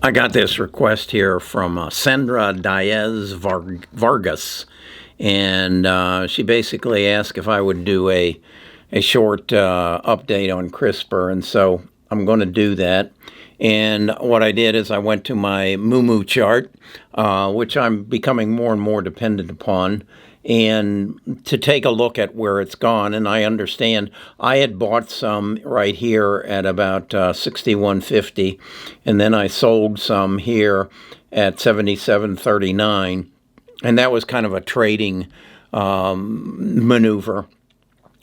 I got this request here from Sandra Diaz Vargas, and she basically asked if I would do a short update on CRISPR, and so I'm going to do that. And what I did is I went to my Moo chart, which I'm becoming more and more dependent upon, and to take a look at where it's gone. And I understand I had bought some right here at about 61.50, and then I sold some here at 77.39, and that was kind of a trading maneuver.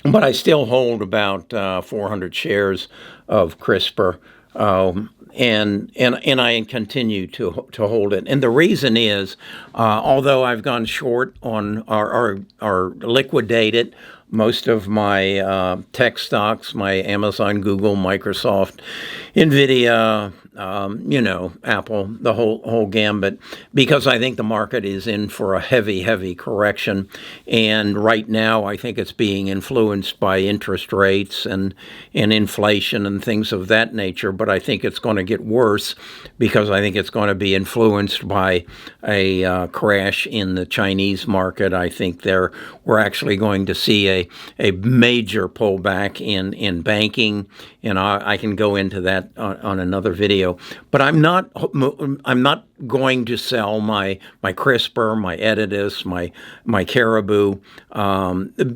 But I still hold about 400 shares of CRISPR, and I continue to hold it. And the reason is, although I've gone short on or liquidated most of my tech stocks, my Amazon, Google, Microsoft, Nvidia, Apple, the whole gambit, because I think the market is in for a heavy correction. And right now, I think it's being influenced by interest rates and inflation and things of that nature. But I think it's going to get worse because I think it's going to be influenced by a crash in the Chinese market. I think we're actually going to see a major pullback in banking, and I can go into that on another video. But I'm not going to sell my CRISPR, my Editus, my Caribou,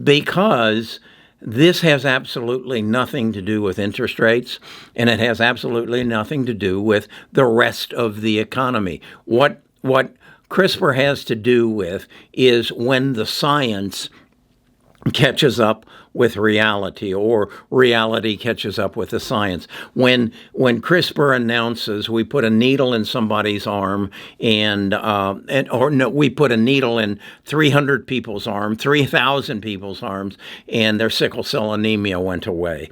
because this has absolutely nothing to do with interest rates, and it has absolutely nothing to do with the rest of the economy. What CRISPR has to do with is when the science catches up with reality, or reality catches up with the science. When CRISPR announces we put a needle in somebody's arm we put a needle in 300 people's arm, 3,000 people's arms, and their sickle cell anemia went away.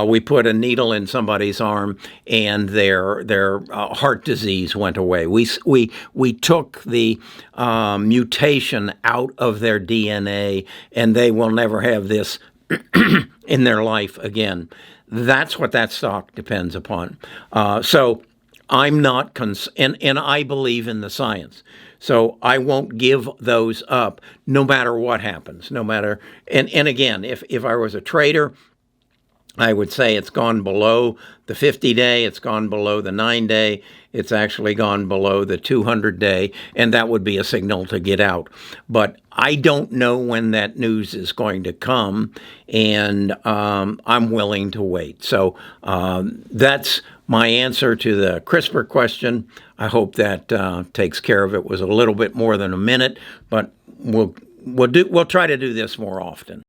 We put a needle in somebody's arm and their heart disease went away. We took the mutation out of their DNA, and they will never have this in their life again. That's what that stock depends upon. So I'm not, and I believe in the science. So I won't give those up no matter what happens, no matter, and again, if I was a trader, I would say it's gone below the 50-day, it's gone below the 9-day, it's actually gone below the 200-day, and that would be a signal to get out. But I don't know when that news is going to come, and I'm willing to wait. So that's my answer to the CRISPR question. I hope that takes care of it. It was a little bit more than a minute, but we'll try to do this more often.